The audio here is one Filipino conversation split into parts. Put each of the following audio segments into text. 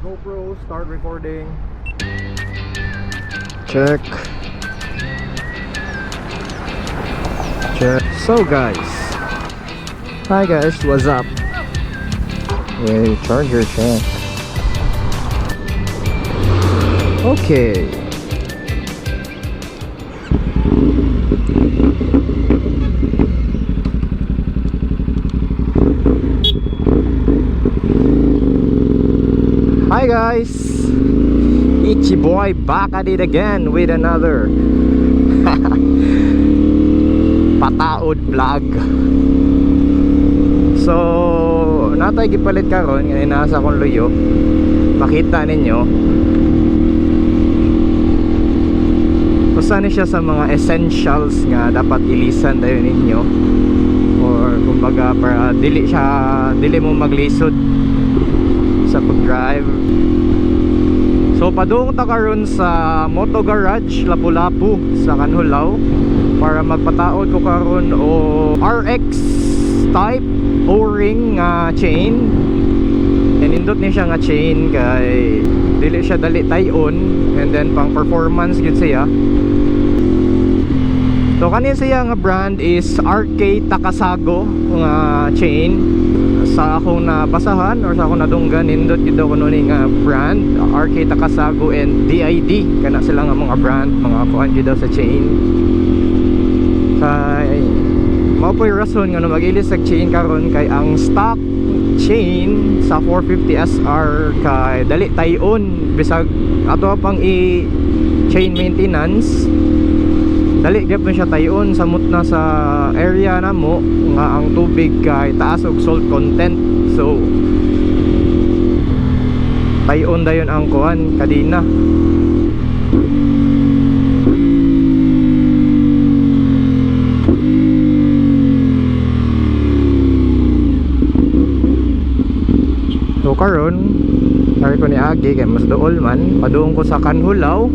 GoPro, start recording. Check. Check. So guys, hi guys, what's up? Hey, charger check. Okay. Hi guys, it's your boy back at it again with another pataod vlog. So natay gipalit karon nga nasa akong luyo. Makita ninyo usa ni siya sa mga essentials nga dapat ilisan dayon ninyo, or kumbaga para dili mo maglisod sa pag-drive. So padung ta karon sa Moto Garage Lapu-Lapu sa Canhulaw para magpataod ko karon o RX type O-ring chain. Nindot ni siya nga chain kay dili siya dali tayon, and then pang performance gyud siya. So kanin siya nga brand is RK Takasago nga chain. Sa akong nabasahan or sa akong nadunggan, nindot gyud daw kuno ni nga brand RK Takasago and DID kana sila nga mga brand, mga kuan gyud daw sa chain. Kay mao po'y rason nga mag-ilis sa chain karon kay ang stock chain sa 450 SR kay dali tayon, bisag ato pang i-chain maintenance dali gyud siya tayon, samot na sa area namo nga ang tubig kay taas og salt content. So tayon dayon ang kuan kadina. So karon sabi ko ni Agi kay mas dool man padung ko sa Canhulaw.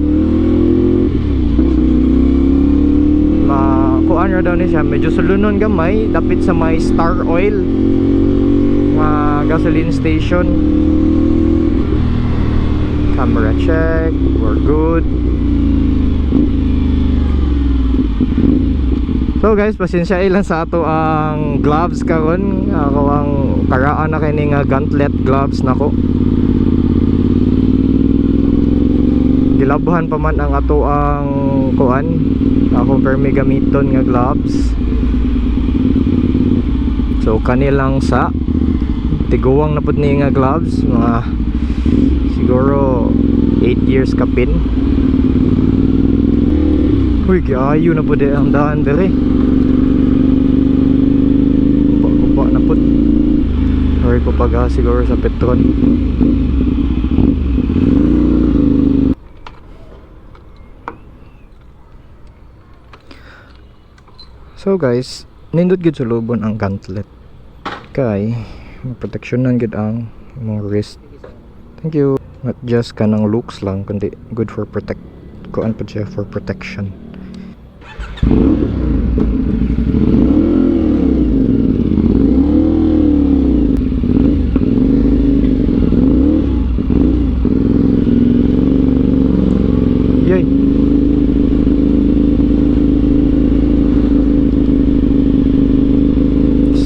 Kuan ra daw ni siya, medyo sulunon gamay dapit sa may Star Oil nga gasoline station. Camera check, we're good. So guys, pasensya ilang sa ato ang gloves karon. Ako ang karaan na kini nga gauntlet gloves nako. Gilabuhan pa man ang ato ang kuan, akong permi gamiton nga gloves. So kanilang sa tiguwang na pud ni nga gloves, mga siguro 8 years kapin. Uy, giayo na pud ang daan dere. Kupa na pud. Sorry ko pag siguro sa Petron. So guys, nindot gid sa lubon ang gauntlet kay maproteksyonan gid ang imong wrist. Thank you. Not just kanang looks lang kundi good for kuan pa siya for protection. Yay.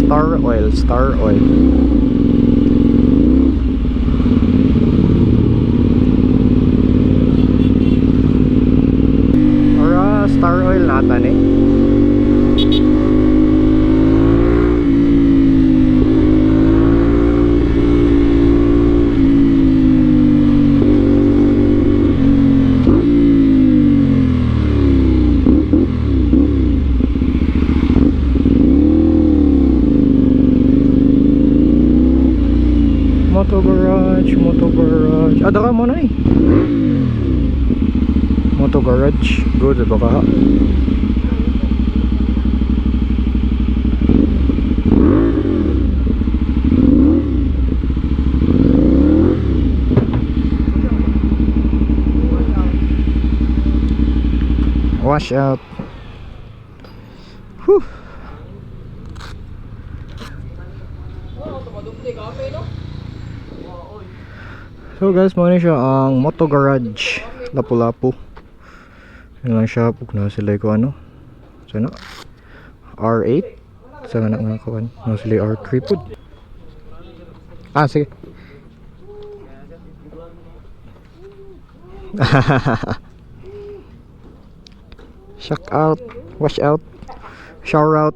Star Oil. Ora Star Oil nata ni. Moto Garage. Adara mo na eh. Moto Garage. Good, baka. Wash out. Whew. So guys, mo na siya ang Moto Garage Lapu-Lapu. Yun lang siya, pug na sila ko ano. Sana R8. Sana nga kawan. Na sila R3 pud. Ah, sige. Shock out, wash out, shower out.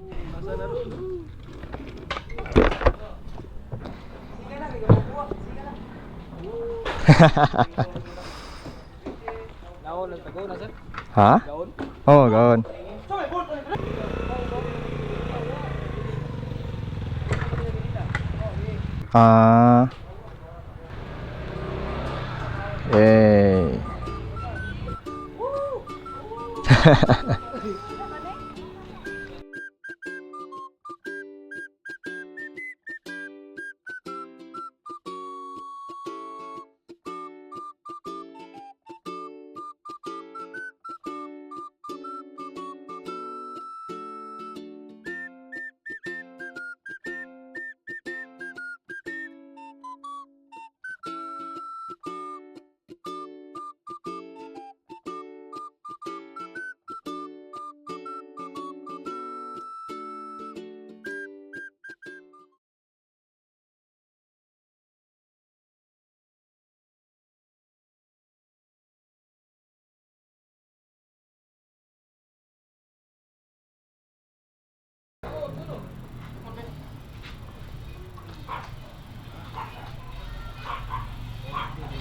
Naon nagtago na sir. Ha? Gaon. Oh, gaon. Ah. Eh.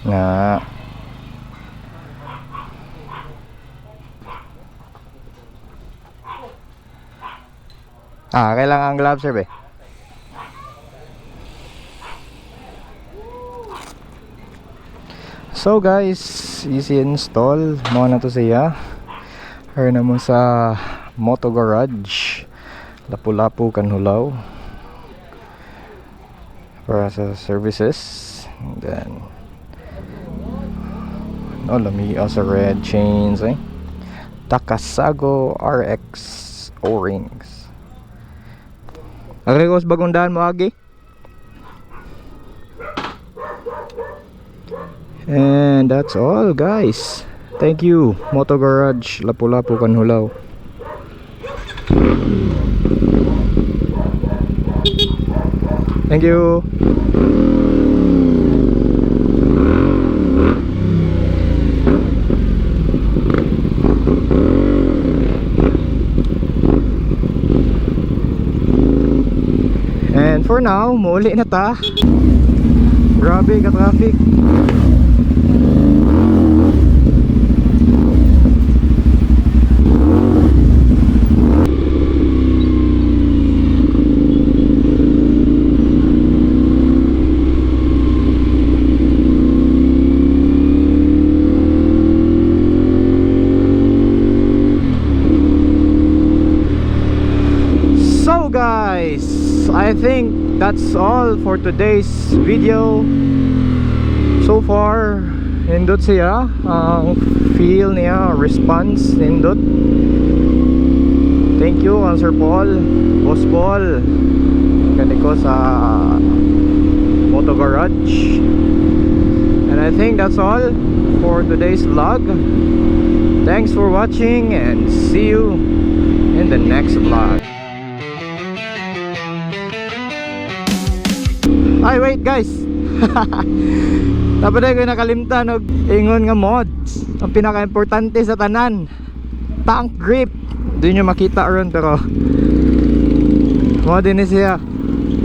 Nga. Ah, kailangan ang gloves sir be. So guys, easy install. Mo na to siya. Her na mo sa Moto Garage Lapu-Lapu Kanhulaw para sa services. And then lami sa red chains Takasago RX O-rings. Okay, kung bagong daan mo agi. And that's all guys. Thank you Moto Garage Lapu-Lapu Kanhulaw. Thank you. And for now, muli na ta. Grabe ka traffic. So guys, I think that's all for today's video. So far, nindot siya ang feel niya, response nindot. Thank you Sir Paul, Boss Paul, kaniko sa Moto Garage. And I think that's all for today's vlog. Thanks for watching and see you in the next vlog. Ay wait guys. Tapos ko nakalimtan og ingon nga mods. Ang pinaka-importante sa tanan, tank grip. Doon nyo makita ron pero mod din siya.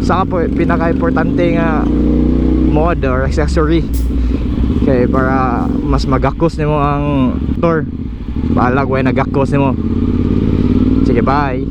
Saka po pinaka-importante nga mod or accessory. Kaya para mas magakos nimo ang motor. Balag way nagakos nimo. Sige bye.